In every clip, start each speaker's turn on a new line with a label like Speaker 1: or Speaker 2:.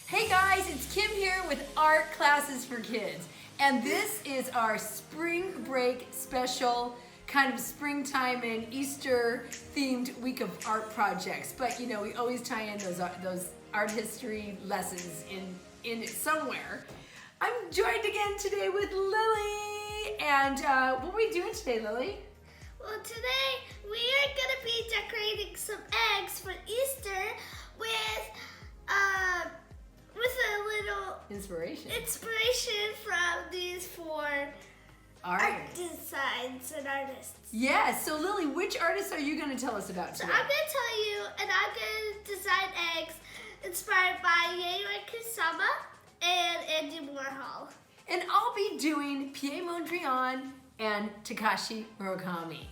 Speaker 1: Hey guys, it's Kim here with Art Classes for Kids. And this is our spring break special, kind of springtime and Easter themed week of art projects. But you know, we always tie in those art history lessons in it somewhere. I'm joined again today with Lily. And what are we doing today, Lily?
Speaker 2: Well, today we are going to be decorating some eggs for Easter with a little inspiration from these four art designs and artists.
Speaker 1: Yeah, so Lily, which artists are you going to tell us about today?
Speaker 2: So I'm going to tell you, and I'm going to design eggs inspired by Yayoi Kusama and Andy Warhol.
Speaker 1: And I'll be doing Piet Mondrian and Takashi Murakami.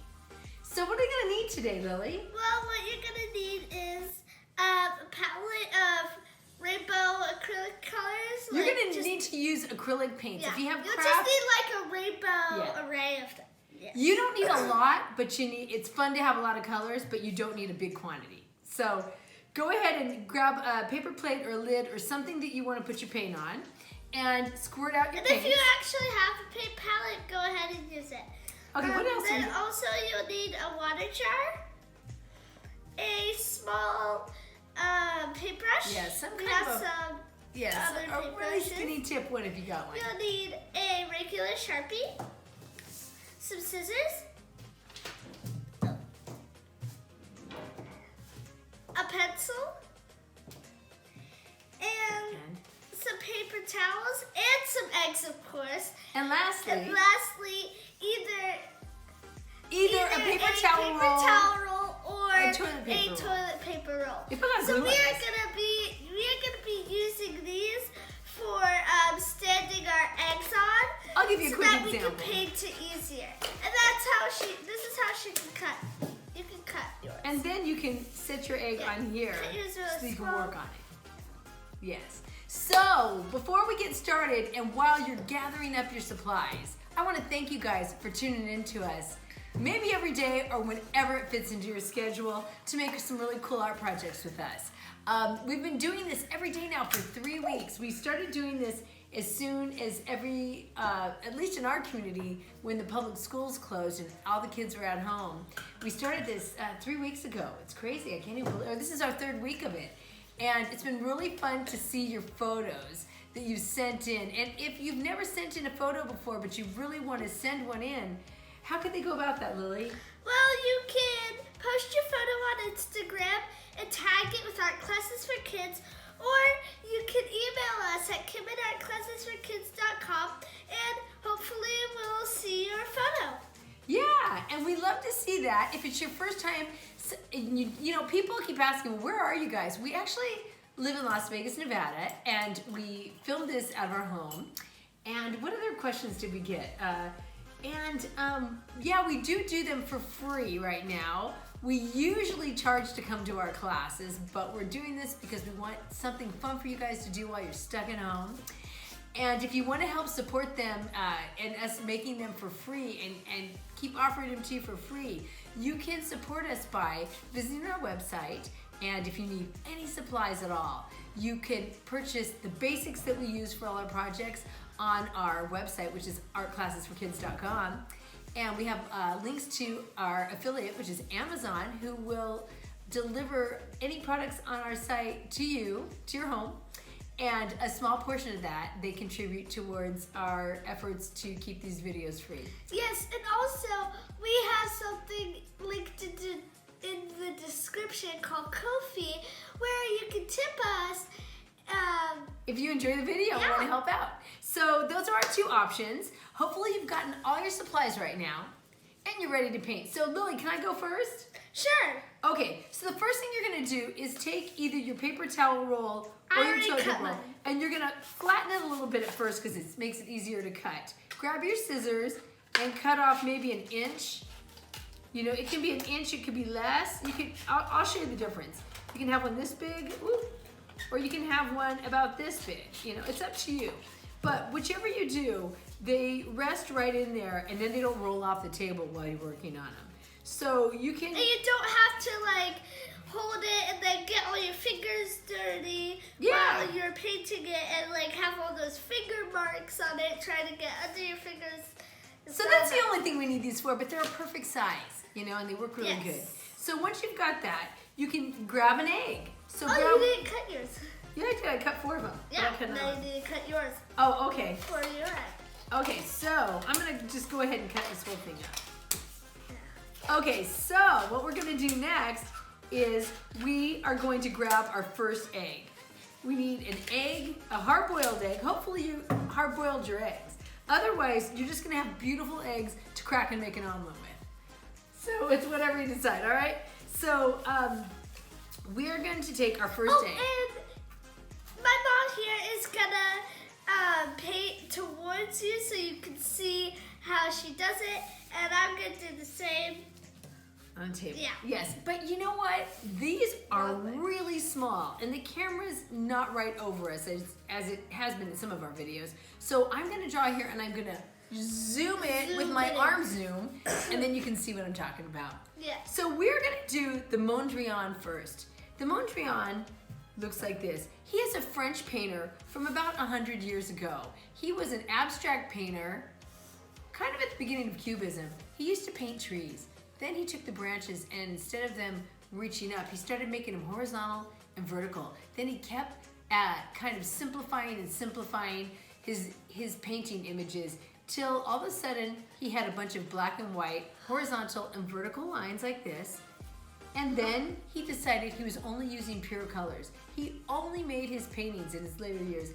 Speaker 1: So what are you going to need today, Lily?
Speaker 2: Well, what you're going to need is a palette of rainbow acrylic colors.
Speaker 1: You're going to need to use acrylic paints.
Speaker 2: Yeah.
Speaker 1: If you have
Speaker 2: You'll
Speaker 1: craft,
Speaker 2: just need like a rainbow array of them. Yes.
Speaker 1: You don't need a lot, but it's fun to have a lot of colors, but you don't need a big quantity. So go ahead and grab a paper plate or lid or something that you want to put your paint on and squirt out your paint.
Speaker 2: And if you actually have a paint palette, go ahead and use it.
Speaker 1: Okay, what else?
Speaker 2: Then also you'll need a water jar, a small paintbrush.
Speaker 1: Yeah, some kind of a really skinny tip one if you got one.
Speaker 2: You'll need a regular Sharpie, some scissors, a pencil, and some paper towels, and some eggs, of course.
Speaker 1: And lastly, either a paper towel roll
Speaker 2: or
Speaker 1: a toilet
Speaker 2: paper roll.
Speaker 1: So
Speaker 2: we are gonna be using these for standing our eggs on.
Speaker 1: I'll give you a quick example.
Speaker 2: So that we can paint it easier. And that's how this is how she can cut. You can cut yours.
Speaker 1: And then you can set your egg on here so you can work on it. Yes. So, before we get started and while you're gathering up your supplies, I want to thank you guys for tuning in to us, maybe every day or whenever it fits into your schedule, to make some really cool art projects with us. We've been doing this every day now for 3 weeks. We started doing this as soon as at least in our community, when the public schools closed and all the kids were at home. We started this 3 weeks ago. It's crazy. I can't even believe this is our 3rd week of it. And it's been really fun to see your photos that you've sent in. And if you've never sent in a photo before, but you really want to send one in, how could they go about that, Lily?
Speaker 2: Well, you can post your photo on Instagram and tag it with Art Classes for Kids, or you can email us at kim@artclassesforkids.com, and hopefully we'll see your photo.
Speaker 1: Yeah, and we love to see that. If it's your first time, you know, people keep asking, where are you guys? We actually live in Las Vegas, Nevada, and we filmed this out of our home. And what other questions did we get? Yeah, we do them for free right now. We usually charge to come to our classes, but we're doing this because we want something fun for you guys to do while you're stuck at home. And if you want to help support them and us making them for free and keep offering them to you for free, you can support us by visiting our website. And if you need any supplies at all, you can purchase the basics that we use for all our projects on our website, which is artclassesforkids.com. And we have links to our affiliate, which is Amazon, who will deliver any products on our site to you, to your home. And a small portion of that, they contribute towards our efforts to keep these videos free.
Speaker 2: Yes, and also we have something linked in the description called Ko-fi, where you can tip us.
Speaker 1: If you enjoy the video and want to help out. So those are our 2 options. Hopefully you've gotten all your supplies right now and you're ready to paint. So Lily, can I go first?
Speaker 2: Sure.
Speaker 1: Okay, so the first thing you're gonna do is take either your paper towel roll or your toilet roll, and you're gonna flatten it a little bit at first because it makes it easier to cut. Grab your scissors and cut off maybe 1 inch. You know, it can be 1 inch, it could be less. I'll show you the difference. You can have one this big, or you can have one about this big. You know, it's up to you. But whichever you do, they rest right in there, and then they don't roll off the table while you're working on them. So you can...
Speaker 2: And you don't have to like hold it and then get all your fingers dirty while you're painting painting it and like have all those finger marks on it, trying to get under your fingers.
Speaker 1: So that's the only thing we need these for, but they're a perfect size, you know, and they work really good. So once you've got that, you can grab an egg. So
Speaker 2: you didn't cut yours.
Speaker 1: Yeah, I did. I cut 4 of them.
Speaker 2: Yeah, now you need to cut yours.
Speaker 1: Oh, okay.
Speaker 2: For your egg.
Speaker 1: Okay, so I'm going to just go ahead and cut this whole thing up. Okay, so what we're going to do next is we are going to grab our first egg. We need an egg, a hard-boiled egg. Hopefully you hard-boiled your eggs. Otherwise, you're just going to have beautiful eggs to crack and make an omelet with. So it's whatever you decide, all right? So we are going to take our first egg.
Speaker 2: And my mom here is gonna paint towards you so you can see how she does it, and I'm gonna do the same
Speaker 1: on the table.
Speaker 2: Yeah.
Speaker 1: Yes, but you know what? These are really small, and the camera's not right over us as it has been in some of our videos. So I'm gonna draw here, and I'm gonna zoom it with my arm zoom, and then you can see what I'm talking about.
Speaker 2: Yeah.
Speaker 1: So we're gonna do the Mondrian first. The Mondrian looks like this. He is a French painter from about 100 years ago. He was an abstract painter, kind of at the beginning of Cubism. He used to paint trees. Then he took the branches, and instead of them reaching up, he started making them horizontal and vertical. Then he kept kind of simplifying and simplifying his painting images till all of a sudden he had a bunch of black and white, horizontal and vertical lines like this. And then he decided he was only using pure colors. He only made his paintings in his later years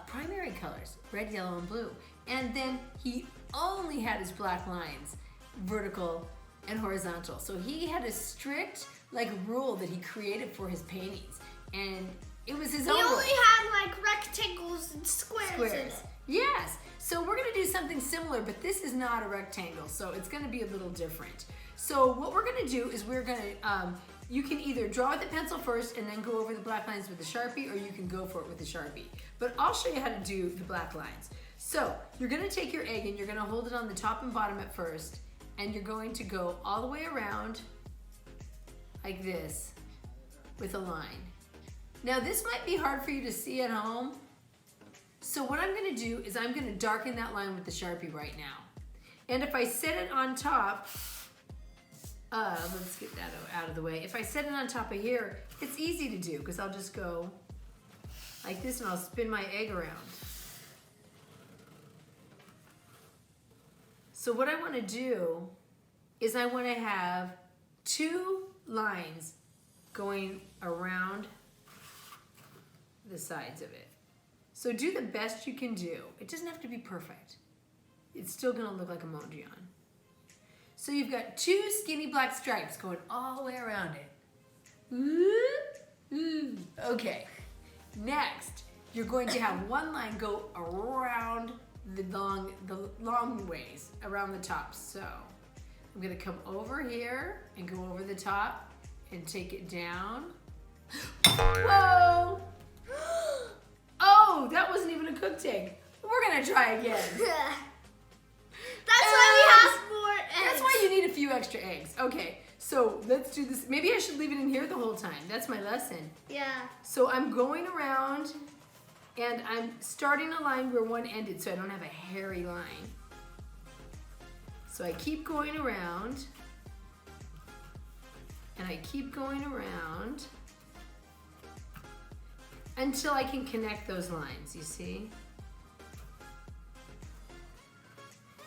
Speaker 1: primary colors, red, yellow, and blue. And then he only had his black lines, vertical and horizontal. So he had a strict rule that he created for his paintings. And it was his own
Speaker 2: He
Speaker 1: rule.
Speaker 2: only had rectangles and squares in it.
Speaker 1: Yes. So we're gonna do something similar, but this is not a rectangle, so it's gonna be a little different. So what we're gonna do is we're gonna, you can either draw with the pencil first and then go over the black lines with the Sharpie, or you can go for it with the Sharpie. But I'll show you how to do the black lines. So you're gonna take your egg and you're gonna hold it on the top and bottom at first, and you're going to go all the way around like this with a line. Now this might be hard for you to see at home, so what I'm gonna do is I'm gonna darken that line with the Sharpie right now. And if I set it on top, let's get that out of the way. If I set it on top of here, it's easy to do because I'll just go like this and I'll spin my egg around. So what I wanna do is I wanna have 2 lines going around the sides of it. So do the best you can do. It doesn't have to be perfect. It's still gonna look like a Mondrian. So you've got 2 skinny black stripes going all the way around it. Ooh. Okay. Next, you're going to have 1 line go around the long ways, around the top. So I'm gonna come over here and go over the top and take it down. Whoa! Oh, that wasn't even a cooked egg. We're gonna try again.
Speaker 2: That's why we have more eggs.
Speaker 1: That's why you need a few extra eggs. Okay, so let's do this. Maybe I should leave it in here the whole time. That's my lesson.
Speaker 2: Yeah.
Speaker 1: So I'm going around and I'm starting a line where one ended so I don't have a hairy line. So I keep going around and I keep going around until I can connect those lines, you see?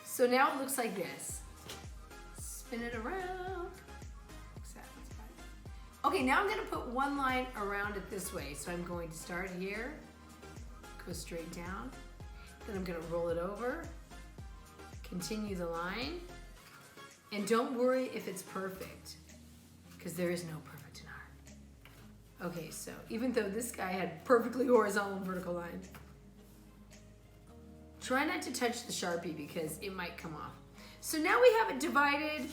Speaker 1: So now it looks like this. Spin it around. Okay, now I'm gonna put 1 line around it this way. So I'm going to start here, go straight down, then I'm gonna roll it over, continue the line, and don't worry if it's perfect, because there is no perfect in art. Okay, so even though this guy had perfectly horizontal and vertical lines, try not to touch the Sharpie because it might come off. So now we have it divided.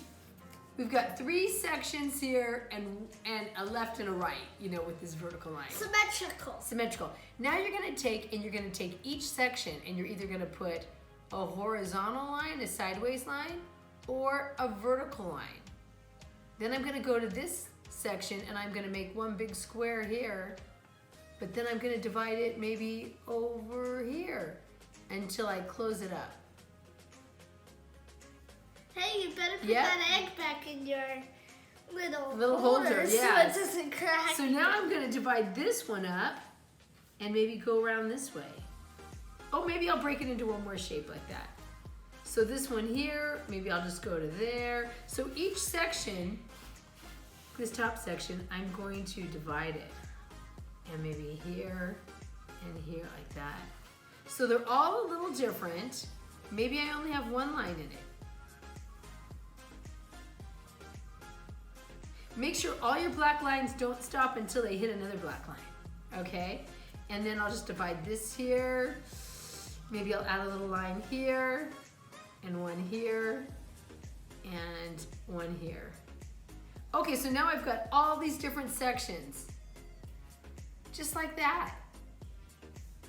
Speaker 1: We've got 3 sections here and a left and a right, you know, with this vertical line.
Speaker 2: Symmetrical.
Speaker 1: Symmetrical. Now you're gonna take each section and you're either gonna put a horizontal line, a sideways line, or a vertical line. Then I'm gonna go to this section and I'm gonna make 1 big square here but then I'm gonna divide it maybe over here until I close it up.
Speaker 2: Hey, you better put that egg back in your little
Speaker 1: holder,
Speaker 2: so
Speaker 1: yes.
Speaker 2: it doesn't crack.
Speaker 1: So now I'm gonna divide this one up and maybe go around this way. Oh, maybe I'll break it into one more shape like that. So this one here, maybe I'll just go to there. So each section, this top section, I'm going to divide it. And maybe here and here like that. So they're all a little different. Maybe I only have one line in it. Make sure all your black lines don't stop until they hit another black line, okay? And then I'll just divide this here. Maybe I'll add a little line here, and one here, and one here. Okay, so now I've got all these different sections, just like that.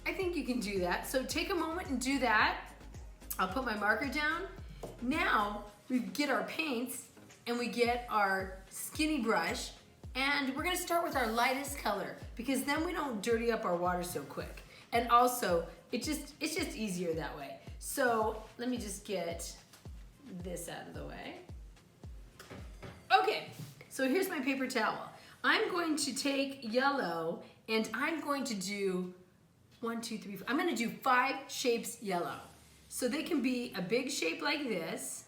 Speaker 1: I think you can do that. So take a moment and do that. I'll put my marker down. Now we get our paints and we get our skinny brush, and we're gonna start with our lightest color because then we don't dirty up our water so quick. And also, it's just easier that way. So let me just get this out of the way. Okay, so here's my paper towel. I'm going to take yellow and I'm going to do 1, 2, 3, 4. I'm gonna do 5 shapes yellow. So they can be a big shape like this.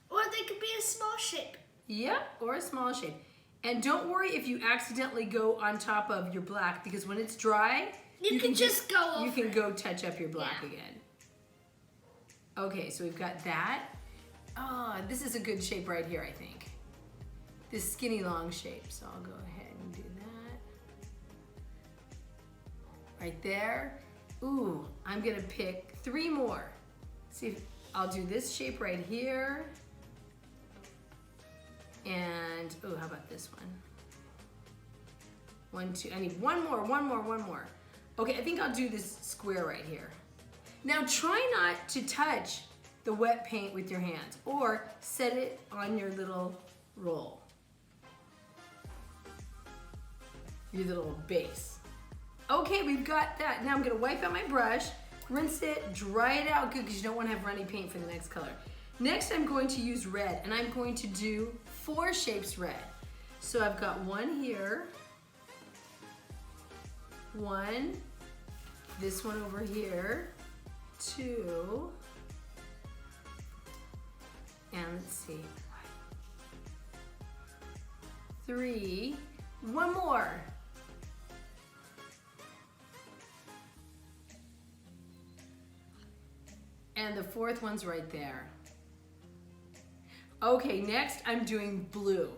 Speaker 2: Or they could be a small shape.
Speaker 1: Yep, or a small shape. And don't worry if you accidentally go on top of your black, because when it's dry,
Speaker 2: you can just go over.
Speaker 1: You can go touch up your black again. Okay, so we've got that. Oh, this is a good shape right here, I think. This skinny long shape. So I'll go ahead and do that. Right there. Ooh, I'm gonna pick 3 more. See if I'll do this shape right here. And, oh, how about this one? 1, 2, I need one more. Okay, I think I'll do this square right here. Now try not to touch the wet paint with your hands or set it on your little roll. Your little base. Okay, we've got that. Now I'm gonna wipe out my brush, rinse it, dry it out good because you don't wanna have runny paint for the next color. Next, I'm going to use red, and I'm going to do 4 shapes red. So I've got 1 here, 1, this one over here, 2, and let's see, 3, 1 more. And the 4th one's right there. Okay, next I'm doing blue.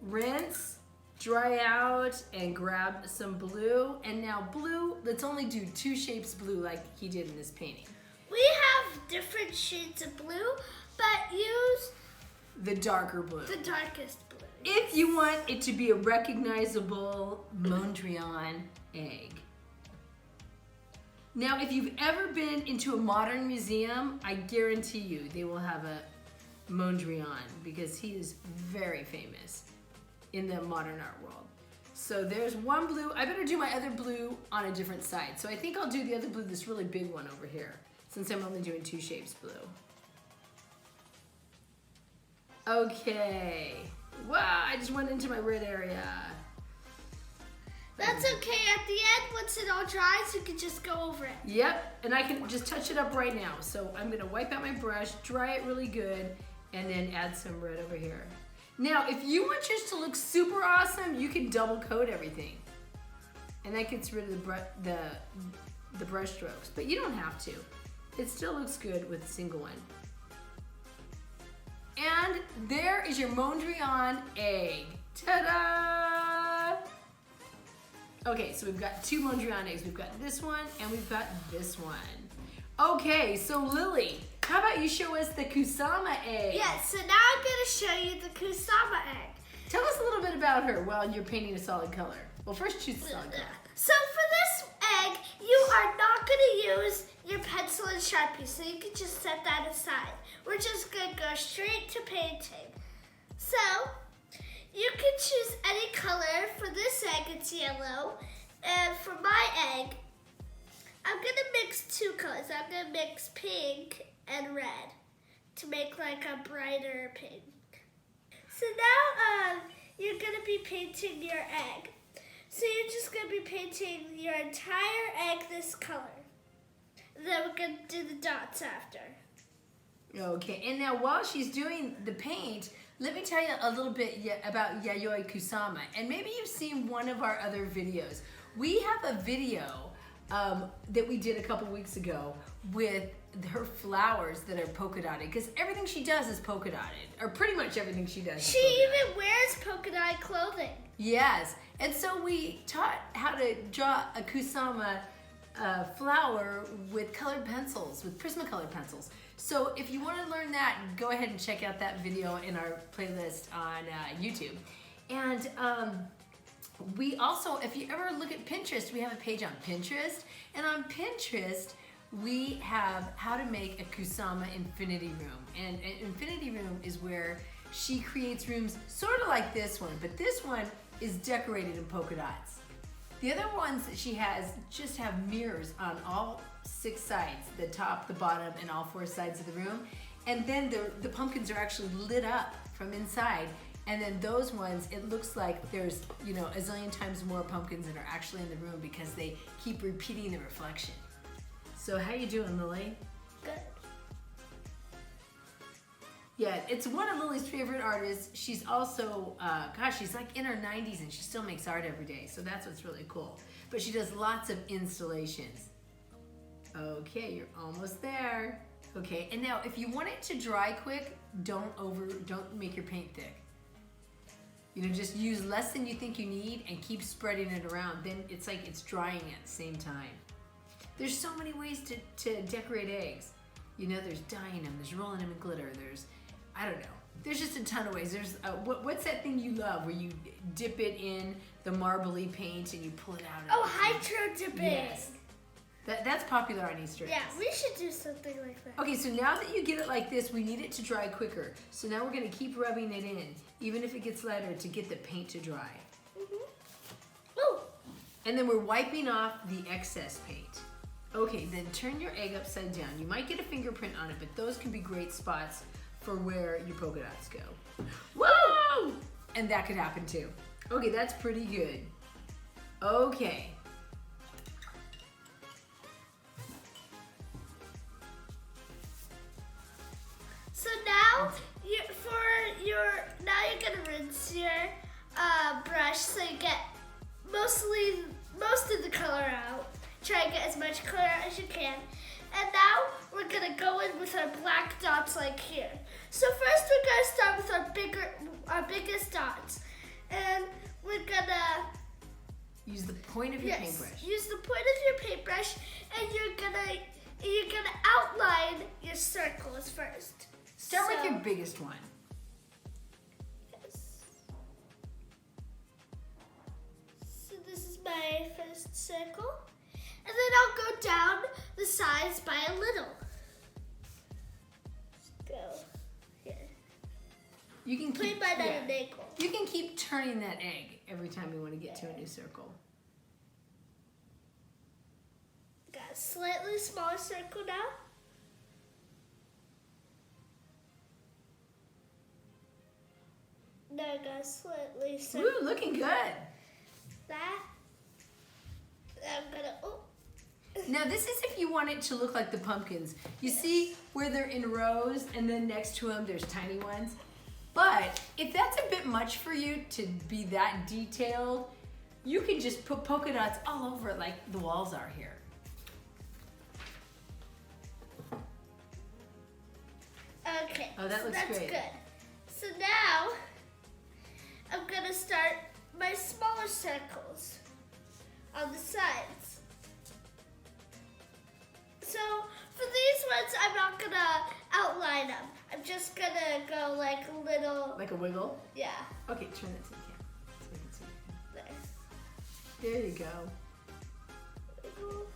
Speaker 1: Rinse, dry out, and grab some blue. And now blue, let's only do 2 shapes blue like he did in this painting.
Speaker 2: We have different shades of blue, but use
Speaker 1: the darker blue.
Speaker 2: The darkest blue.
Speaker 1: If you want it to be a recognizable Mondrian egg. Now, if you've ever been into a modern museum, I guarantee you they will have a Mondrian because he is very famous in the modern art world. So there's 1 blue. I better do my other blue on a different side. So I think I'll do the other blue, this really big one over here, since I'm only doing 2 shapes blue. Okay. Wow, I just went into my red area.
Speaker 2: That's okay. At the end, once it all dries, you can just go over it.
Speaker 1: Yep, and I can just touch it up right now. So I'm gonna wipe out my brush, dry it really good, and then add some red over here. Now, if you want yours to look super awesome, you can double coat everything. And that gets rid of the brush strokes, but you don't have to. It still looks good with a single one. And there is your Mondrian egg. Ta-da! Okay, so we've got 2 Mondrian eggs. We've got this one and we've got this one. Okay, so Lily, how about you show us the Kusama egg?
Speaker 2: Yes, so now I'm going to show you the Kusama egg.
Speaker 1: Tell us a little bit about her while you're painting a solid color. Well, first choose a solid color.
Speaker 2: So for this egg, you are not going to use your pencil and Sharpie, so you can just set that aside. We're just going to go straight to painting. So you can choose any color. For this egg, it's yellow. And for my I'm gonna mix two colors. I'm gonna mix pink and red to make like a brighter pink. So now you're gonna be painting your egg. So you're just gonna be painting your entire egg this color. And then we're gonna do the dots after.
Speaker 1: Okay, and now while she's doing the paint, let me tell you a little bit about Yayoi Kusama. And maybe you've seen one of our other videos. We have a video that we did a couple weeks ago with her flowers that are polka dotted, because everything she does is polka dotted, or pretty much everything she does.
Speaker 2: She even wears polka dotted clothing.
Speaker 1: Yes, and so we taught how to draw a Kusama flower with colored pencils, with Prismacolor pencils. So if you want to learn that, go ahead and check out that video in our playlist on YouTube. And we also, if you ever look at Pinterest, we have a page on Pinterest. And on Pinterest, we have how to make a Kusama infinity room. And an infinity room is where she creates rooms sort of like this one, but this one is decorated in polka dots. The other ones that she has just have mirrors on all 6 sides, the top, the bottom, and all 4 sides of the room. And then the pumpkins are actually lit up from inside. And then those ones, it looks like there's, you know, a zillion times more pumpkins that are actually in the room because they keep repeating the reflection. So how you doing, Lily?
Speaker 2: Good.
Speaker 1: Yeah, it's one of Lily's favorite artists. She's also, she's like in her 90s and she still makes art every day. So that's what's really cool. But she does lots of installations. Okay, you're almost there. Okay, and now if you want it to dry quick, don't make your paint thick. You know, just use less than you think you need and keep spreading it around. Then it's like it's drying at the same time. There's so many ways to decorate eggs. You know, there's dyeing them, there's rolling them in glitter, there's, I don't know. There's just a ton of ways. There's, what's that thing you love where you dip it in the marbly paint and you pull it out?
Speaker 2: Oh, hydro dipping.
Speaker 1: Yes. That's popular on Easter eggs.
Speaker 2: Yeah, we should do something like that.
Speaker 1: Okay, so now that you get it like this, we need it to dry quicker. So now we're gonna keep rubbing it in, even if it gets lighter, to get the paint to dry.
Speaker 2: Oh.
Speaker 1: And then we're wiping off the excess paint. Okay, then turn your egg upside down. You might get a fingerprint on it, but those can be great spots for where your polka dots go. Whoa! And that could happen too. Okay, that's pretty good. Okay.
Speaker 2: So now you're gonna rinse your brush so you get most of the color out. Try and get as much color out as you can. And now we're gonna go in with our black dots like here. So first we're gonna start with our biggest dots, and we're gonna
Speaker 1: use the point of your paintbrush.
Speaker 2: Use the point of your paintbrush, and you're gonna outline your circles first.
Speaker 1: Start with your biggest one.
Speaker 2: Yes. So this is my first circle. And then I'll go down the sides by a little. Just go here.
Speaker 1: You can keep,
Speaker 2: by that angle.
Speaker 1: You can keep turning that egg every time you want to get to a new circle.
Speaker 2: Got a slightly smaller circle now. Now I got a slightly circle.
Speaker 1: Ooh, looking good.
Speaker 2: That. I'm gonna,
Speaker 1: Now this is if you want it to look like the pumpkins. You see where they're in rows and then next to them there's tiny ones? But if that's a bit much for you to be that detailed, you can just put polka dots all over it like the walls are here.
Speaker 2: Okay.
Speaker 1: Oh, that looks
Speaker 2: that's
Speaker 1: great.
Speaker 2: Good. So now I'm gonna start my smaller circles on the sides. So for these ones, I'm not gonna outline them. I'm just gonna go like a little.
Speaker 1: Like a wiggle?
Speaker 2: Yeah.
Speaker 1: Okay, turn that to the camera so we can see.
Speaker 2: There.
Speaker 1: There you go.
Speaker 2: Wiggle.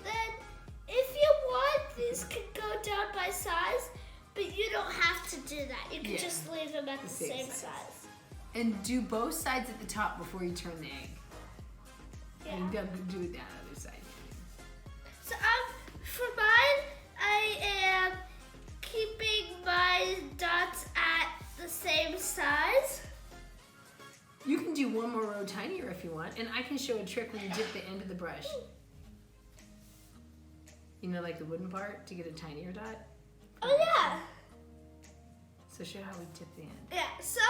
Speaker 2: Then, if you want, these can go down by size, but you don't have to do that. You can just leave them at the same size.
Speaker 1: And do both sides at the top before you turn the egg.
Speaker 2: Yeah. Yeah.
Speaker 1: And then do that other side.
Speaker 2: So for mine, I am keeping my dots at the same size.
Speaker 1: You can do one more row tinier if you want, and I can show a trick when you dip the end of the brush. You know, like the wooden part to get a tinier dot?
Speaker 2: Oh yeah.
Speaker 1: So show how we dip the end.
Speaker 2: Yeah, so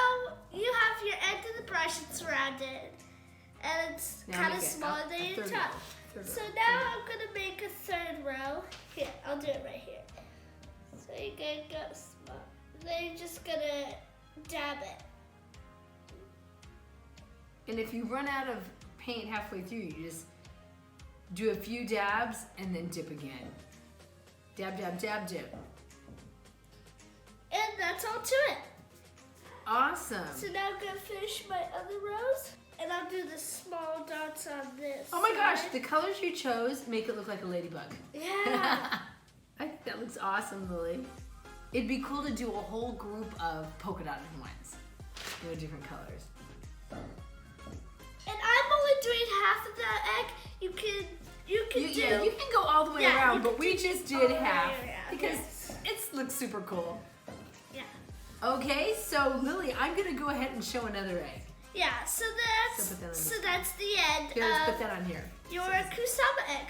Speaker 2: you have your end of the brush, it's rounded. And it's
Speaker 1: Now
Speaker 2: kind of
Speaker 1: make it
Speaker 2: smaller
Speaker 1: a
Speaker 2: than your
Speaker 1: third
Speaker 2: top.
Speaker 1: row. Third
Speaker 2: So
Speaker 1: row.
Speaker 2: now I'm gonna make a third row. Here, I'll do it right here. So you're gonna go small. Then you're just gonna dab it.
Speaker 1: And if you run out of paint halfway through, you just do a few dabs and then dip again. Dab, dab, dab, dip.
Speaker 2: And that's all to it.
Speaker 1: Awesome.
Speaker 2: So now I'm gonna finish my other rows. And I'll do the small dots on this.
Speaker 1: Oh my gosh,
Speaker 2: side.
Speaker 1: the colors you chose make it look like a ladybug.
Speaker 2: Yeah.
Speaker 1: I think that looks awesome, Lily. It'd be cool to do a whole group of polka dotted ones. You know, different colors.
Speaker 2: And I'm only doing half of the egg. You can
Speaker 1: Yeah, you can go all the way
Speaker 2: Yeah,
Speaker 1: around,
Speaker 2: you
Speaker 1: but
Speaker 2: can
Speaker 1: we
Speaker 2: do
Speaker 1: just
Speaker 2: all
Speaker 1: did
Speaker 2: the way
Speaker 1: half
Speaker 2: around,
Speaker 1: because
Speaker 2: yes.
Speaker 1: it looks super cool.
Speaker 2: Yeah.
Speaker 1: Okay, so Lily, I'm gonna go ahead and show another egg.
Speaker 2: Yeah, so
Speaker 1: So put that on
Speaker 2: that's the end
Speaker 1: Here, let's put
Speaker 2: of
Speaker 1: that on here.
Speaker 2: your Kusama egg.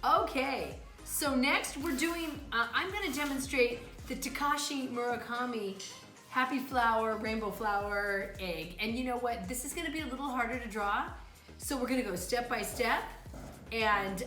Speaker 1: Okay, so next we're doing, I'm gonna demonstrate the Takashi Murakami Happy Flower, Rainbow Flower egg. And you know what, this is gonna be a little harder to draw. So we're gonna go step by step. And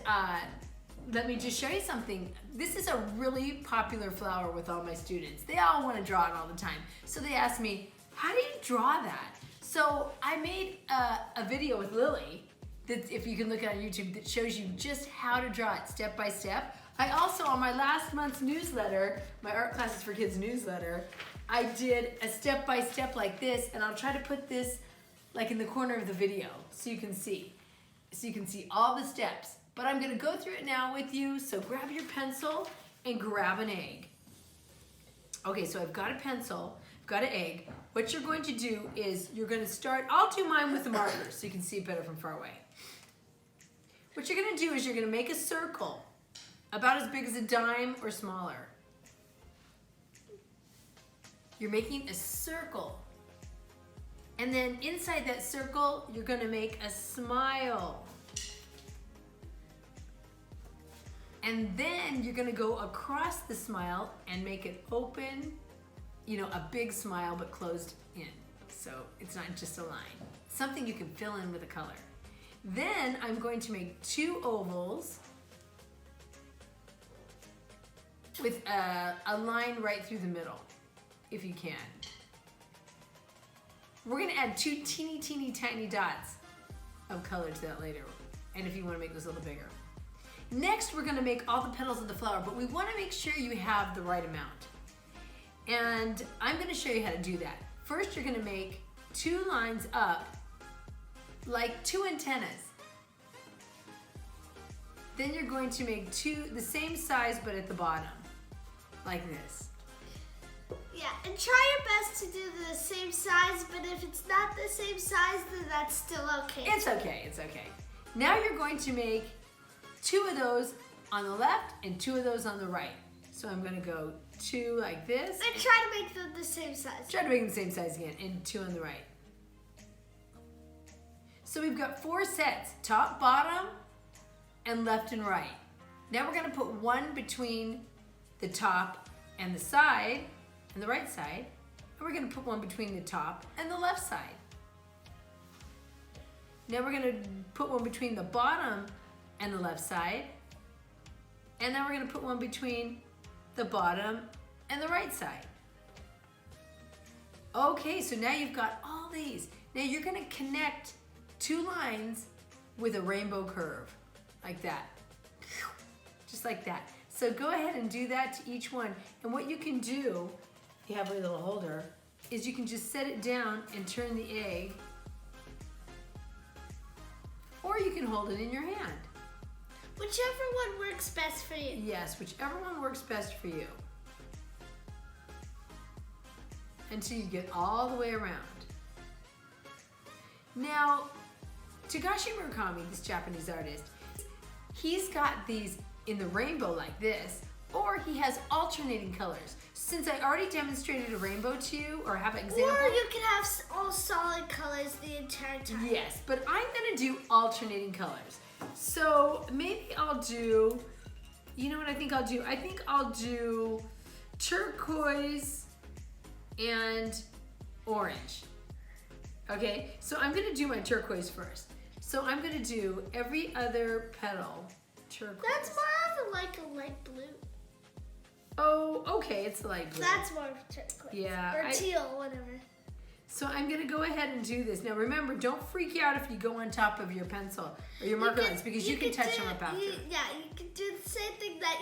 Speaker 1: let me just show you something. This is a really popular flower with all my students. They all wanna draw it all the time. So they ask me, how do you draw that? So I made a video with Lily that, if you can look at on YouTube, that shows you just how to draw it step by step. I also, on my last month's newsletter, my Art Classes for Kids newsletter, I did a step by step like this, and I'll try to put this like in the corner of the video so you can see. So you can see all the steps. But I'm gonna go through it now with you, so grab your pencil and grab an egg. Okay, so I've got a pencil, I've got an egg. What you're going to do is you're gonna start, I'll do mine with the marker so you can see it better from far away. What you're gonna do is you're gonna make a circle about as big as a dime or smaller. You're making a circle. And then inside that circle, you're gonna make a smile. And then you're gonna go across the smile and make it open, you know, a big smile but closed in. So it's not just a line. Something you can fill in with a color. Then I'm going to make two ovals with a line right through the middle, if you can. We're gonna add two teeny, teeny, tiny dots of color to that later. And if you wanna make those a little bigger. Next, we're gonna make all the petals of the flower, but we wanna make sure you have the right amount. And I'm gonna show you how to do that. First, you're gonna make two lines up, like two antennas. Then you're going to make two, the same size, but at the bottom, like this.
Speaker 2: Yeah, and try your best to do the same size, but if it's not the same size, then that's still okay.
Speaker 1: It's okay, it's okay. Now you're going to make two of those on the left and two of those on the right. So I'm gonna go two like this.
Speaker 2: And try to make them the same size.
Speaker 1: Try to make them the same size again, and two on the right. So we've got four sets, top, bottom, and left and right. Now we're gonna put one between the top and the side, and the right side, and we're gonna put one between the top and the left side. Now we're gonna put one between the bottom and the left side, and then we're gonna put one between the bottom and the right side. Okay, so now you've got all these. Now you're gonna connect two lines with a rainbow curve, like that. Just like that. So go ahead and do that to each one. And what you can do, if you have a little holder, is you can just set it down and turn the egg, or you can hold it in your hand.
Speaker 2: Whichever one works best for you.
Speaker 1: Yes, whichever one works best for you. Until you get all the way around. Now, Takashi Murakami, this Japanese artist, he's got these in the rainbow like this, or he has alternating colors. Since I already demonstrated a rainbow to you, or have an example.
Speaker 2: Or you can have all solid colors the entire time.
Speaker 1: Yes, but I'm gonna do alternating colors. So maybe I'll do, you know what I think I'll do? I think I'll do turquoise and orange. Okay, so I'm gonna do my turquoise first. So I'm gonna do every other petal turquoise.
Speaker 2: That's more of like a light blue.
Speaker 1: Oh, okay, it's light blue.
Speaker 2: That's more of turquoise.
Speaker 1: Yeah.
Speaker 2: Or teal, whatever.
Speaker 1: So I'm gonna go ahead and do this. Now remember, don't freak out if you go on top of your pencil or your marker lines, because you can touch them up after.
Speaker 2: You can do the same thing that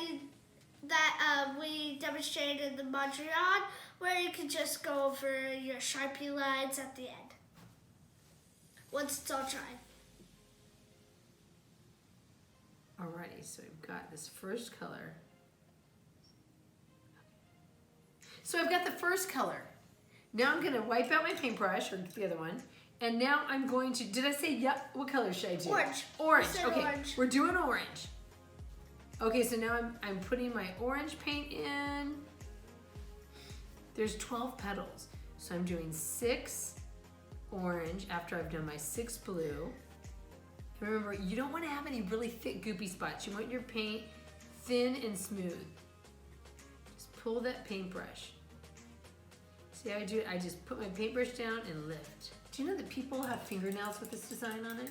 Speaker 2: we demonstrated in the Mondrian, where you can just go over your Sharpie lines at the end. Once it's all dry.
Speaker 1: Alrighty, so we've got this first color. So I've got the first color. Now I'm gonna wipe out my paintbrush, or the other one, and now I'm going to, did I say, yeah, what color should I do?
Speaker 2: Orange.
Speaker 1: Orange,
Speaker 2: I said
Speaker 1: okay,
Speaker 2: orange.
Speaker 1: We're doing orange. Okay, so now I'm putting my orange paint in. There's 12 petals, so I'm doing 6 orange after I've done my 6 blue. And remember, you don't want to have any really thick goopy spots. You want your paint thin and smooth. Just pull that paintbrush. See how I do it? I just put my paintbrush down and lift. Do you know that people have fingernails with this design on it?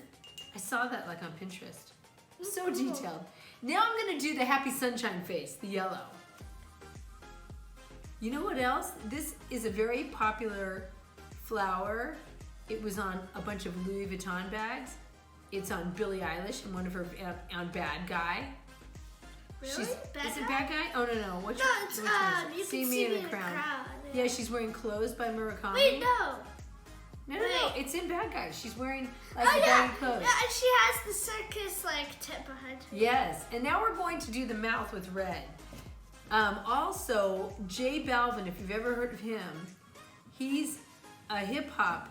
Speaker 1: I saw that like on Pinterest. So
Speaker 2: cool.
Speaker 1: Detailed. Now I'm gonna do the happy sunshine face, the yellow. You know what else? This is a very popular flower. It was on a bunch of Louis Vuitton bags. It's on Billie Eilish and one of her, on Bad Guy.
Speaker 2: Really?
Speaker 1: Is it Bad Guy? Oh, no. Which
Speaker 2: No, it's,
Speaker 1: which one is it?
Speaker 2: You
Speaker 1: See
Speaker 2: Can
Speaker 1: Me
Speaker 2: See
Speaker 1: in
Speaker 2: Me
Speaker 1: the
Speaker 2: in the
Speaker 1: Crowd.
Speaker 2: Crowd.
Speaker 1: Yeah, she's wearing Clothes by Murakami.
Speaker 2: Wait, no.
Speaker 1: No,
Speaker 2: Wait.
Speaker 1: it's in Bad Guy. She's wearing like
Speaker 2: Oh,
Speaker 1: the
Speaker 2: yeah.
Speaker 1: baggy clothes.
Speaker 2: Yeah, and she has the circus like tip behind her.
Speaker 1: Yes, and now we're going to do the mouth with red. Also, J Balvin, if you've ever heard of him, he's a hip hop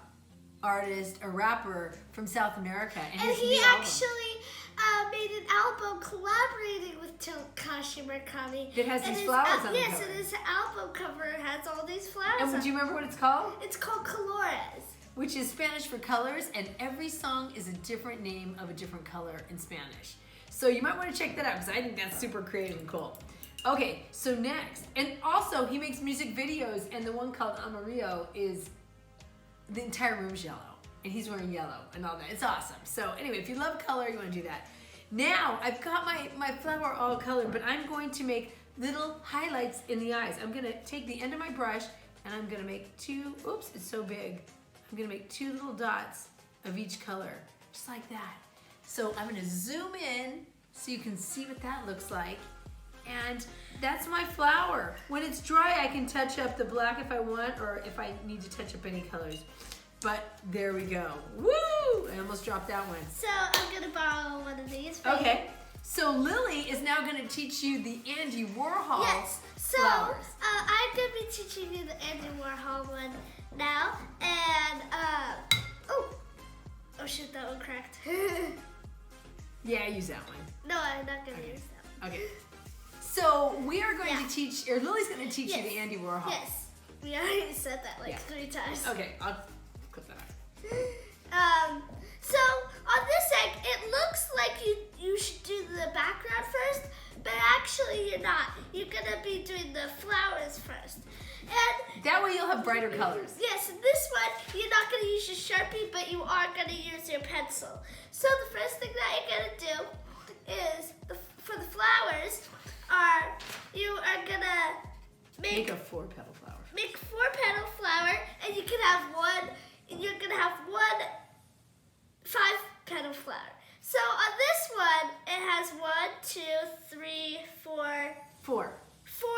Speaker 1: artist, a rapper from South America.
Speaker 2: And
Speaker 1: his
Speaker 2: he
Speaker 1: new album
Speaker 2: actually made an album collaborating with Takashi Murakami.
Speaker 1: that has
Speaker 2: And
Speaker 1: these
Speaker 2: his
Speaker 1: flowers on the
Speaker 2: yes,
Speaker 1: cover.
Speaker 2: and his album cover has all these flowers
Speaker 1: And
Speaker 2: on
Speaker 1: do you remember what it's called?
Speaker 2: It's called Colores.
Speaker 1: Which is Spanish for colors, and every song is a different name of a different color in Spanish. So you might want to check that out, because I think that's super creative and cool. Okay, so next, and also he makes music videos, and the one called Amarillo is, the entire room's yellow, and he's wearing yellow and all that. It's awesome. So anyway, if you love color, you want to do that. Now, I've got my flower all colored, but I'm going to make little highlights in the eyes. I'm gonna take the end of my brush, and I'm gonna make 2, oops, it's so big. I'm gonna make 2 little dots of each color, just like that. So I'm gonna zoom in so you can see what that looks like. And that's my flower. When it's dry, I can touch up the black if I want, or if I need to touch up any colors. But there we go. Woo! I almost dropped that one.
Speaker 2: So I'm gonna borrow one of these. For
Speaker 1: Okay, so Lily is now gonna teach you the Andy Warhol
Speaker 2: Yes. So
Speaker 1: flowers.
Speaker 2: I'm gonna be teaching you the Andy Warhol one now, and oh shit, that one cracked.
Speaker 1: Yeah, I use that one.
Speaker 2: No, I'm not gonna use that one.
Speaker 1: Okay. So we are going
Speaker 2: Yeah.
Speaker 1: to teach, or Lily's going to teach you
Speaker 2: Yes.
Speaker 1: the Andy Warhol.
Speaker 2: Yes, we already said that like
Speaker 1: Yeah.
Speaker 2: 3 times.
Speaker 1: Okay, I'll clip that out.
Speaker 2: So on this egg, it looks like you should do the background first, but actually you're not. You're gonna be doing the flowers first. And
Speaker 1: That way you'll have brighter colors.
Speaker 2: yes, in this one, you're not gonna use your Sharpie, but you are gonna use your pencil. So the first thing that you're gonna do is, for the flowers, you are gonna
Speaker 1: Make a 4-petal flower.
Speaker 2: make 4-petal flower, and you can have one, and you're gonna have one 5-petal flower. So on this one, it has 1, 2, 3, 4,
Speaker 1: 4.
Speaker 2: 4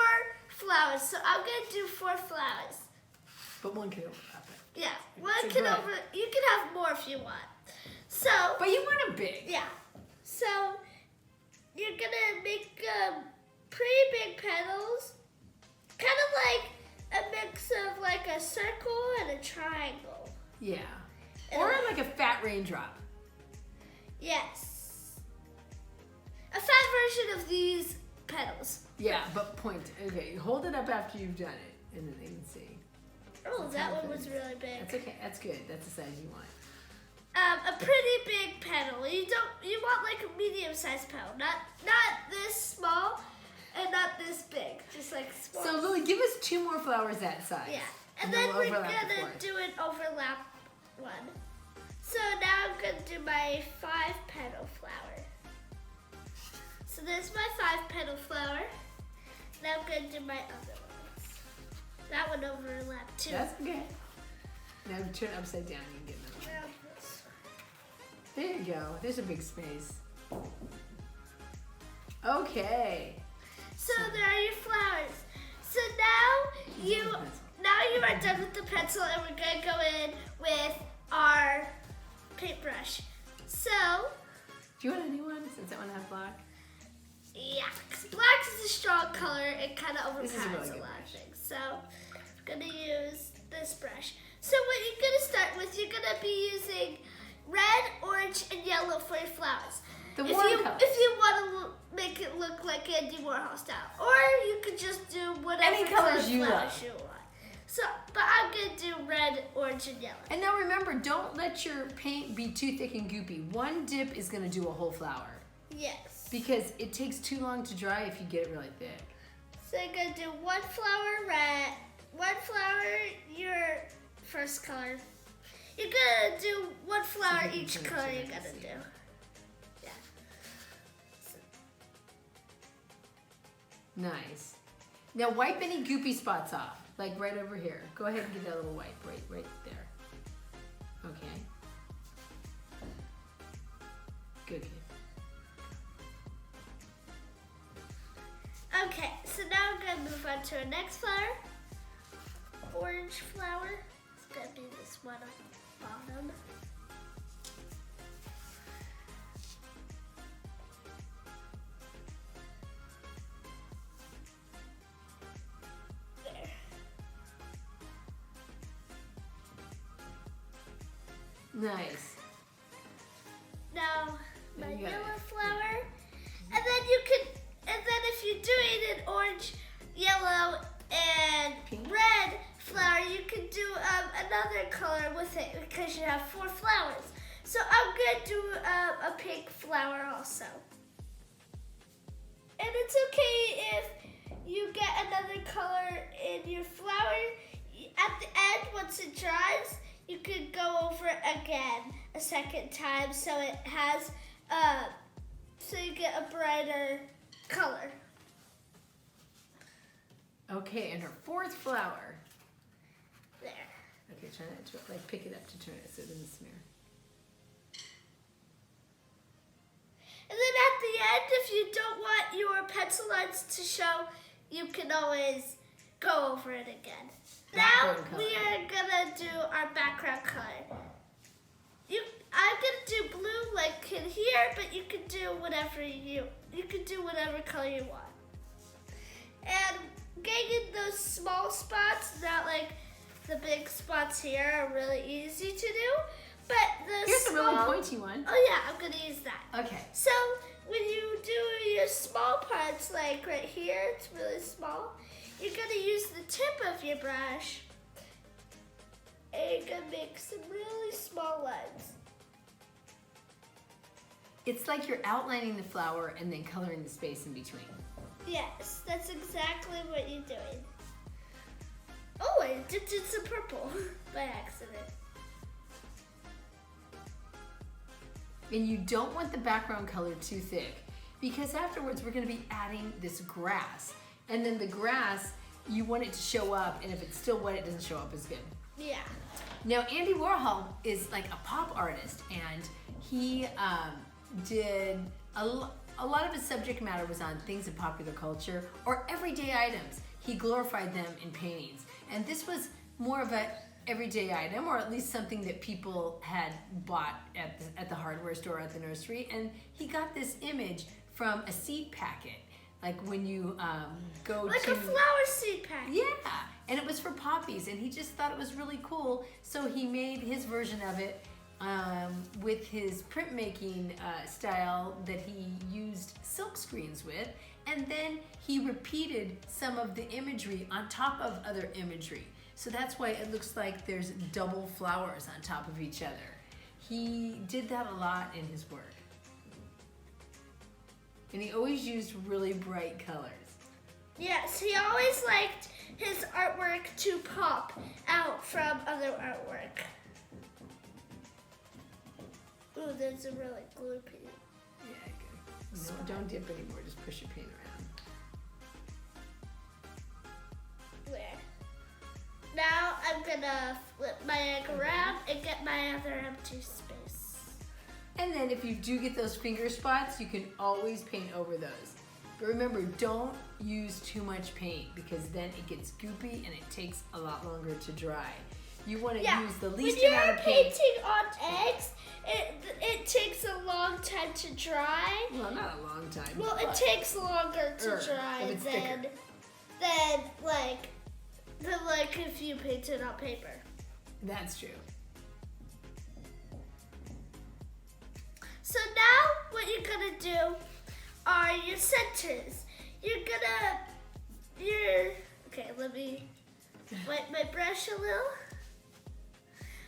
Speaker 2: flowers. So I'm gonna do 4 flowers.
Speaker 1: But one can overlap it.
Speaker 2: Yeah, one
Speaker 1: So
Speaker 2: can
Speaker 1: good.
Speaker 2: you can have more if you want. So
Speaker 1: But you want them big.
Speaker 2: yeah, so you're gonna make pretty big petals, kind of like a mix of like a circle and a triangle.
Speaker 1: Yeah. Or like a fat raindrop.
Speaker 2: Yes. A fat version of these petals.
Speaker 1: Yeah, but point. Okay, hold it up after you've done it, and then they can see.
Speaker 2: Oh, that one was really big.
Speaker 1: That's okay. That's good. That's the size you want.
Speaker 2: A pretty big petal. You want like a medium-sized petal, not this small and not this big, just like small.
Speaker 1: So Lily, give us 2 more flowers that size.
Speaker 2: Yeah, and then we're gonna do an overlap one. So now I'm gonna do my 5-petal flower. So there's my 5-petal flower. Now I'm gonna do my other ones. That one overlapped too.
Speaker 1: That's okay. Now turn it upside down and get another one. There you go. There's a big space. Okay.
Speaker 2: So there are your flowers. So now you are done with the pencil, and we're gonna go in with our paintbrush. So
Speaker 1: do you want a new one since that one has black?
Speaker 2: yeah, 'cause black is a strong color. It kind of overpowers
Speaker 1: really
Speaker 2: a
Speaker 1: good
Speaker 2: lot of
Speaker 1: brush.
Speaker 2: things. So I'm gonna use this brush. So what you're gonna start with, you're gonna be using red, orange, and yellow for your flowers.
Speaker 1: The
Speaker 2: If
Speaker 1: warm
Speaker 2: you
Speaker 1: colors.
Speaker 2: want to make it look like Andy Warhol style, or you could just do whatever
Speaker 1: Any colors you
Speaker 2: flowers
Speaker 1: love.
Speaker 2: you want. So, but I'm gonna do red, orange, and yellow.
Speaker 1: And now remember, don't let your paint be too thick and goopy. One dip is going to do a whole flower
Speaker 2: Yes.
Speaker 1: because it takes too long to dry if you get it really thick.
Speaker 2: So you're gonna do 1 flower red, 1 flower your first color. You're gonna do 1 flower
Speaker 1: you can
Speaker 2: each
Speaker 1: turn it
Speaker 2: color
Speaker 1: so they
Speaker 2: you're
Speaker 1: can
Speaker 2: gonna
Speaker 1: see
Speaker 2: do.
Speaker 1: it.
Speaker 2: Yeah.
Speaker 1: Nice. Now wipe any goopy spots off, like right over here. Go ahead and give that a little wipe right there. Okay. Good.
Speaker 2: Okay, so now I'm gonna move on to our next flower. Orange flower. It's gonna be this one on the bottom. There.
Speaker 1: Nice.
Speaker 2: Now my
Speaker 1: There you go.
Speaker 2: yellow flower, and then you can, and then if you're doing an orange, yellow, and
Speaker 1: Pink.
Speaker 2: red flower, you can do another color with it because you have 4 flowers. So I'm gonna do a pink flower also, and it's okay if you get another color in your flower. At the end, once it dries, you could go over it again a second time so it has, so you get a brighter color.
Speaker 1: Okay, and her 4th flower.
Speaker 2: There.
Speaker 1: Okay, try not to like pick it up to turn it so it doesn't smear.
Speaker 2: And then at the end, if you don't want your pencil lines to show, you can always go over it again. Now
Speaker 1: Background
Speaker 2: we
Speaker 1: color.
Speaker 2: are gonna do our background color. I'm gonna do blue like in here, but you can do whatever you can do whatever color you want. And getting those small spots, not like the big spots here, are really easy to do. But the
Speaker 1: Here's a
Speaker 2: small,
Speaker 1: really pointy one.
Speaker 2: oh yeah, I'm gonna use that.
Speaker 1: Okay.
Speaker 2: So when you do your small parts, like right here, it's really small, you're gonna use the tip of your brush and you're gonna make some really small lines.
Speaker 1: It's like you're outlining the flower and then coloring the space in between.
Speaker 2: Yes, that's exactly what you're doing. Oh, I did some purple by accident.
Speaker 1: And you don't want the background color too thick because afterwards we're going to be adding this grass. And then the grass, you want it to show up, and if it's still wet, it doesn't show up as good.
Speaker 2: Yeah.
Speaker 1: Now, Andy Warhol is like a pop artist, and he did a lot of his subject matter was on things in popular culture or everyday items. He glorified them in paintings. And this was more of a everyday item, or at least something that people had bought at the hardware store, at the nursery. And he got this image from a seed packet, like when you go
Speaker 2: Like
Speaker 1: to...
Speaker 2: a flower seed pack.
Speaker 1: Yeah, and it was for poppies, and he just thought it was really cool, so he made his version of it with his printmaking style that he used silk screens with, and then he repeated some of the imagery on top of other imagery. So that's why it looks like there's double flowers on top of each other. He did that a lot in his work. And he always used really bright colors.
Speaker 2: Yes, he always liked his artwork to pop out from other artwork. Ooh, there's a really glue paint.
Speaker 1: Yeah, good. No, don't dip anymore, just push your paint around.
Speaker 2: Where? Now I'm gonna flip my egg around and get my other empty space.
Speaker 1: And then if you do get those finger spots, you can always paint over those. But remember, don't use too much paint because then it gets goopy and it takes a lot longer to dry. You want to use the least amount of paint.
Speaker 2: When you're painting on eggs, it takes a long time to dry.
Speaker 1: Well, not a long time.
Speaker 2: Well, it takes longer to dry than like if you painted on paper.
Speaker 1: That's true.
Speaker 2: So now what you're gonna do are your centers. Okay, let me wipe my brush a little.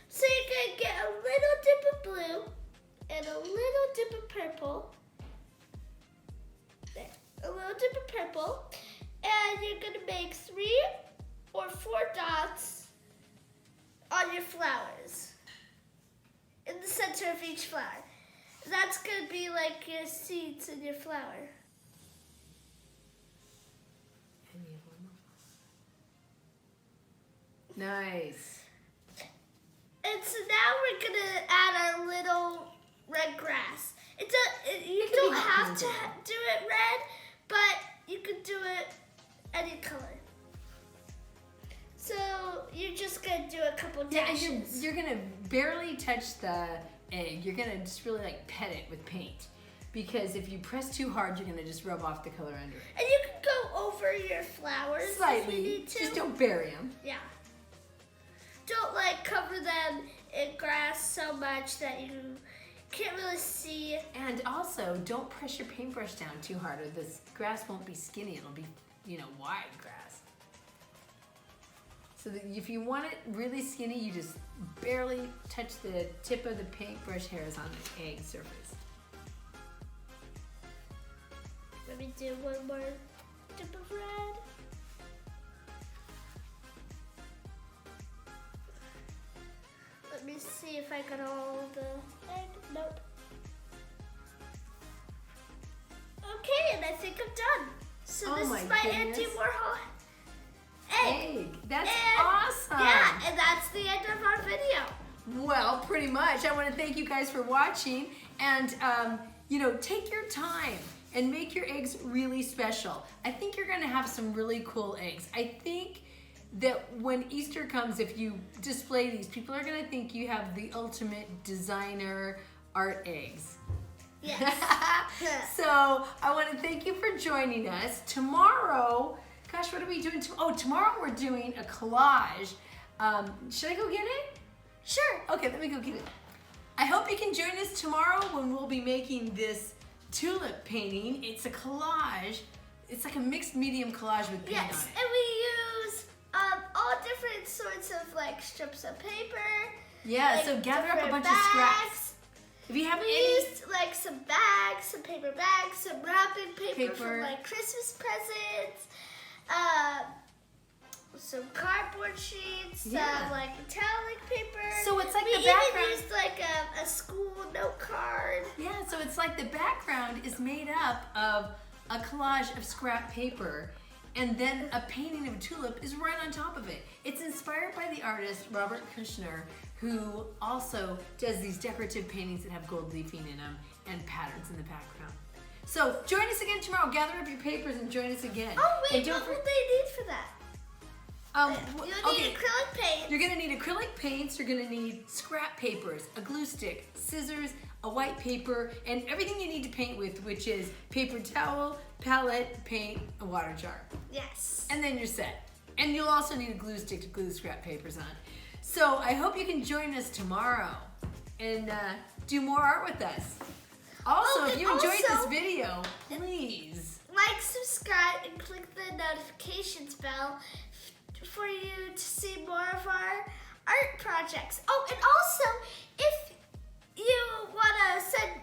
Speaker 2: So you're gonna get a little dip of blue and a little dip of purple. There, a little dip of purple. And you're gonna make 3 or 4 dots on your flowers. In the center of each flower. That's gonna be like your seeds in your flower.
Speaker 1: Nice.
Speaker 2: And so now we're gonna add our little red grass. You don't have to do it red, but you can do it any color. So you're just gonna do a couple dashes.
Speaker 1: Yeah, and you're gonna barely touch the egg. You're gonna just really like pet it with paint. Because if you press too hard, you're gonna just rub off the color under it.
Speaker 2: And you can go over your flowers
Speaker 1: slightly.
Speaker 2: If you need to.
Speaker 1: Just don't bury them.
Speaker 2: Yeah. Don't like cover them in grass so much that you can't really see.
Speaker 1: And also, don't press your paintbrush down too hard or this grass won't be skinny. It'll be, wide grass. So that if you want it really skinny, you just barely touch the tip of the paintbrush hairs on the egg surface.
Speaker 2: Let me do one more dip of red. Let me see if I got all of the egg. Nope. Okay, and I think I'm done. So this is my Andy Warhol egg.
Speaker 1: That's awesome.
Speaker 2: Yeah, and that's the end of our video.
Speaker 1: Well, pretty much. I want to thank you guys for watching. And, take your time and make your eggs really special. I think you're going to have some really cool eggs. I think that when Easter comes, if you display these, people are going to think you have the ultimate designer art eggs.
Speaker 2: Yes.
Speaker 1: So I want to thank you for joining us. Tomorrow, gosh, what are we doing? Tomorrow we're doing a collage. Should I go get it?
Speaker 2: Sure.
Speaker 1: Okay, let me go get it. I hope you can join us tomorrow when we'll be making this tulip painting. It's a collage. It's like a mixed medium collage with paint on it.
Speaker 2: Yes, and we use all different sorts of strips of paper.
Speaker 1: Yeah, so gather up a bunch of scraps. If you have
Speaker 2: used some bags, some paper bags, some wrapping paper from Christmas presents, some cardboard sheets, some metallic paper.
Speaker 1: So it's like
Speaker 2: we
Speaker 1: the background.
Speaker 2: We even used a school note card.
Speaker 1: Yeah, so it's like the background is made up of a collage of scrap paper, and then a painting of a tulip is right on top of it. It's inspired by the artist Robert Kushner, who also does these decorative paintings that have gold leafing in them and patterns in the background. So join us again tomorrow. Gather up your papers and join us again.
Speaker 2: Oh wait, what will they need for that? You'll need acrylic paints.
Speaker 1: You're gonna need acrylic paints, you're gonna need scrap papers, a glue stick, scissors, a white paper, and everything you need to paint with, which is paper towel, palette, paint, a water jar.
Speaker 2: Yes.
Speaker 1: And then you're set. And you'll also need a glue stick to glue the scrap papers on. So I hope you can join us tomorrow. And do more art with us. Also,
Speaker 2: Oh,
Speaker 1: if
Speaker 2: and
Speaker 1: you enjoyed this
Speaker 2: also-
Speaker 1: video, please.
Speaker 2: Like, subscribe, and click the notifications bell for you to see more of our art projects. Oh, and also, if you want to send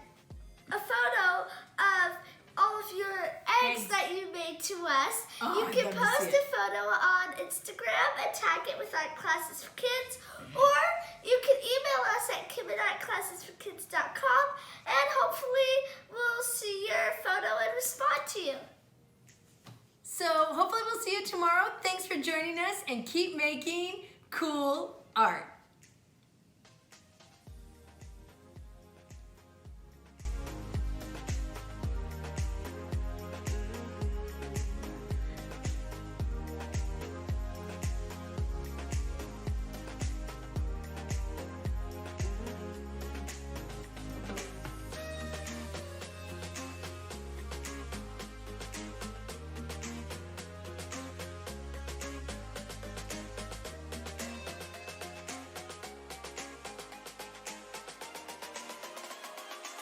Speaker 2: a photo of all of your eggs that you made to us, you
Speaker 1: I'd
Speaker 2: can
Speaker 1: love to
Speaker 2: post
Speaker 1: see
Speaker 2: a
Speaker 1: it.
Speaker 2: photo on Instagram and tag it with Art Classes for Kids, or you can email us at kidartclassesforkids.com, and hopefully we'll see your photo and respond to you.
Speaker 1: So hopefully we'll see you tomorrow. Thanks for joining us and keep making cool art.